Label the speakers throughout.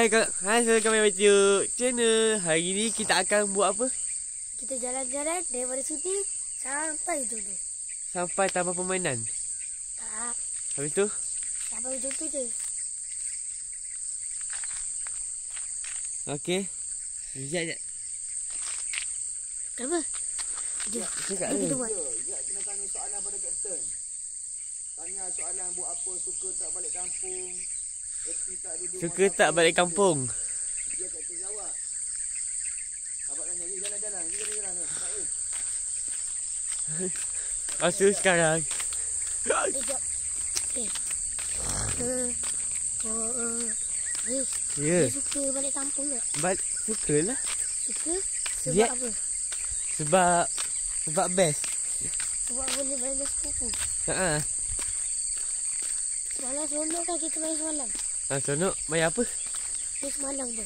Speaker 1: Hai kami YouTube channel. Hari ni kita akan buat apa?
Speaker 2: Kita jalan-jalan daripada sini sampai tu.
Speaker 1: Sampai taman permainan.
Speaker 2: Tak.
Speaker 1: Habis tu?
Speaker 2: Sampai tu je.
Speaker 1: Okey. Sekejap.
Speaker 2: Kenapa?
Speaker 1: Sekejap
Speaker 2: kita buat.
Speaker 3: Sekejap kena tanya soalan pada Kapten. Tanya soalan buat apa, suka tak balik kampung? Happy tak duduk
Speaker 1: Suka tak balik kampung?
Speaker 3: Dia Kapten jawab. Abang tanya, jalan-jalan. Jalan-jalan ni.
Speaker 1: Lepas tu sekarang.
Speaker 2: Sekejap. Okay.
Speaker 1: Ya.
Speaker 2: Dia suka balik kampung tak?
Speaker 1: Sukalah.
Speaker 2: Suka? Sebab
Speaker 1: Dia-
Speaker 2: apa?
Speaker 1: Sebab best.
Speaker 2: Sebab boleh main sepupu.
Speaker 1: Haa.
Speaker 2: Semalam seronok kan kita main semalam?
Speaker 1: Sonok main apa?
Speaker 2: Main semalam tu.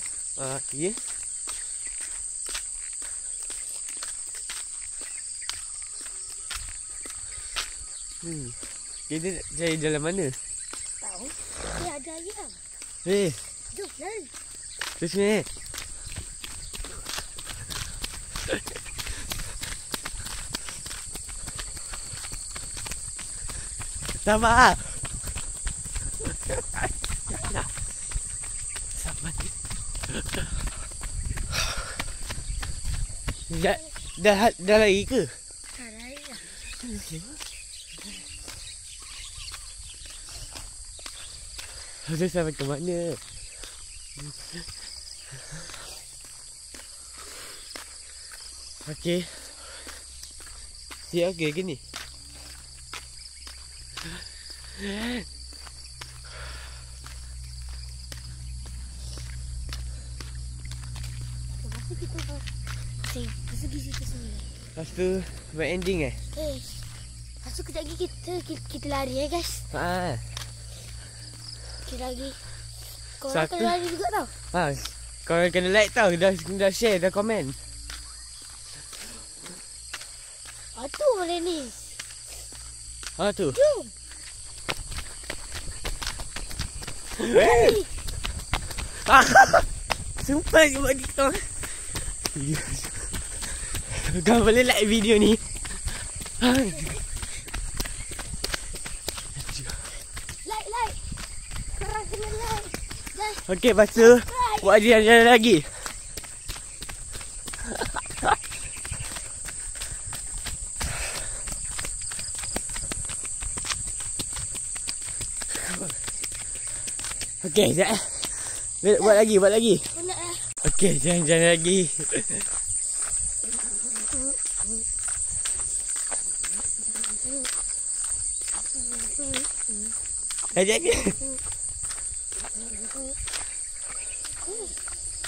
Speaker 1: Ya. Kita cari jalan mana?
Speaker 2: Tahu? Ada ayam. Jom, jalan.
Speaker 1: Terus ni. Sabar. Sabar. Dah lari ke?
Speaker 2: Tak lari lah.
Speaker 1: Harus sampai ke mana? Okey. Siap okey ke ni?
Speaker 2: Kenapa kita pergi situ sini?
Speaker 1: Lepas tu buat ending
Speaker 2: Lepas tu kejap lagi kita lari guys.
Speaker 1: Haa.
Speaker 2: Kita lagi. Korang
Speaker 1: Satu.
Speaker 2: kena lari juga tau.
Speaker 1: Korang kena like tau. Dah share, dah komen.
Speaker 2: Tu boleh ni.
Speaker 1: Tu.
Speaker 2: Jom.
Speaker 1: Sumpah je buat gitu. Kau boleh like video ni.
Speaker 2: Like. Korang kena like. Guys.
Speaker 1: Okey, lepas tu buat jalan-jalan lagi. Okey, sekejap. Buat lagi.
Speaker 2: Penat lah.
Speaker 1: Okey, jalan-jalan lagi. Sekejap.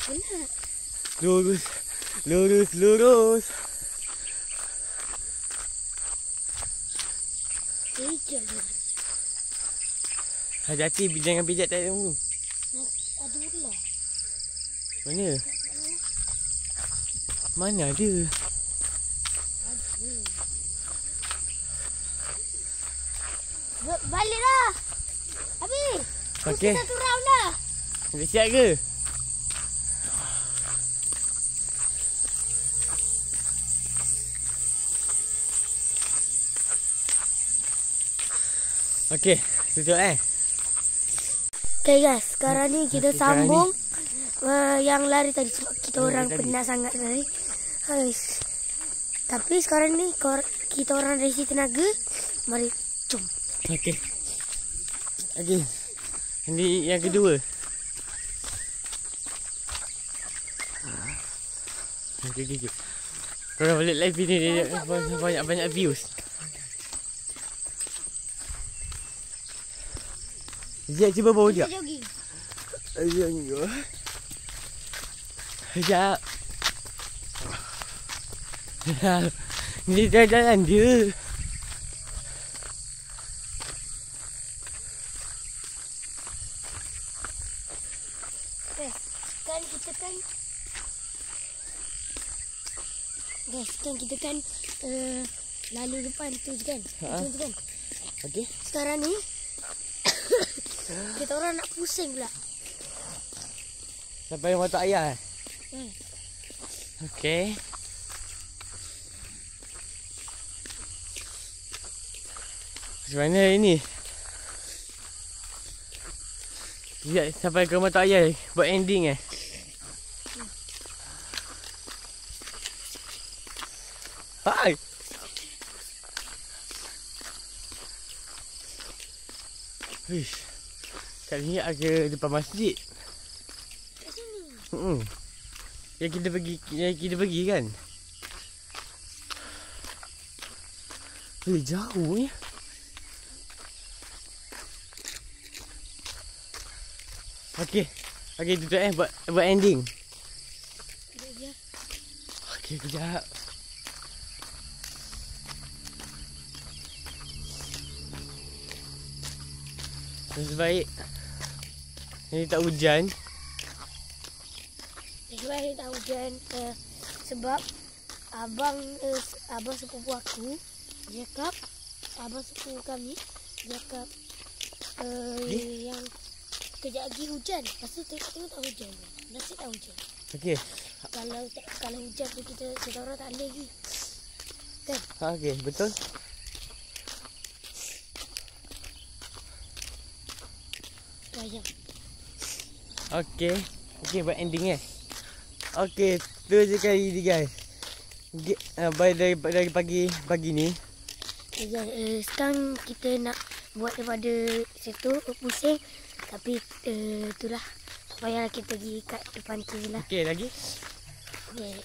Speaker 2: Penat.
Speaker 1: Lurus.
Speaker 2: Pijak je.
Speaker 1: Hati-hati jangan pijak tak kamu.
Speaker 2: Ada ular.
Speaker 1: Mana? Mana ada?
Speaker 2: Baliklah. Habis.
Speaker 1: Okey.
Speaker 2: Satu round dah.
Speaker 1: Dah siap ke? Okey, tutup
Speaker 2: Okay guys, sekarang ni kita sambung yang lari tadi sebab kita orang penat sangat tadi. Guys. Tapi sekarang ni kita orang resi tenaga. Mari jom.
Speaker 1: Okey. Ini yang kedua. Okey. Korang boleh live video ni banyak views. Sekejap, cuba bawa sekejap.
Speaker 2: Jogging.
Speaker 1: Sekejap. Ni jalan dia.
Speaker 2: Guys, kita kan lalu depan tu kan. Itu kan.
Speaker 1: Okey.
Speaker 2: Sekarang ni kita orang nak pusing pula.
Speaker 1: Sampai rumah tok ayah. Okey. Macam mana hari ni? Sekejap sampai ke rumah tok ayah buat ending Hai. Wish. Kali ni ada depan masjid.
Speaker 2: Kat sini.
Speaker 1: Yang kita pergi kan. Jauh ni. Okey. Okey tutup buat ending. Okey kejap. Nasib baik ini tak hujan.
Speaker 2: Nasib baik tak hujan sebab abang sepupu aku cakap, abang sepupu kami cakap yang kejap lagi hujan. Lepas tu tengok tak hujan. Nasib tak hujan.
Speaker 1: Okey.
Speaker 2: Kalau hujan tu kita orang tak boleh lagi. Kan?
Speaker 1: Okey, betul.
Speaker 2: Bayang.
Speaker 1: Okey. Okey buat ending Okey, tu je kali ni guys. Dari pagi ni.
Speaker 2: Sekarang kita nak buat daripada situ pusing. Tapi itulah. Tak payahlah kita pergi kat depan tu je lah.
Speaker 1: Okey lagi.
Speaker 2: Okay.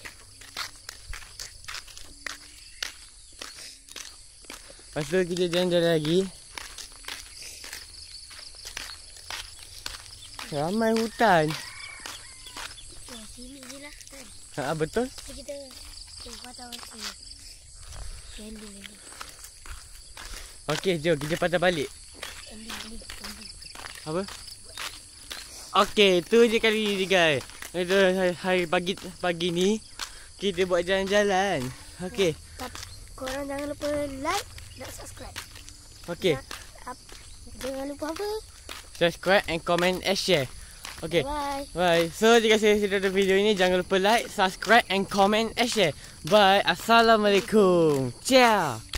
Speaker 1: Lepas tu kita jalan-jalan lagi. Ramai hutan.
Speaker 2: Sini je lah kan.
Speaker 1: Betul.
Speaker 2: So kita patah sini. Ending.
Speaker 1: Okey, jom kita patah balik.
Speaker 2: Ending.
Speaker 1: Apa? Okey, tu je kali ni guys. Itu hari pagi ni kita buat jalan-jalan. Okey.
Speaker 2: Korang jangan lupa like dan subscribe.
Speaker 1: Okey.
Speaker 2: Jangan lupa apa?
Speaker 1: Subscribe and comment and share. Okay.
Speaker 2: Bye.
Speaker 1: Bye. So jika saya sudah ada video ini, jangan lupa like, subscribe and comment and share. Bye. Assalamualaikum. Ciao.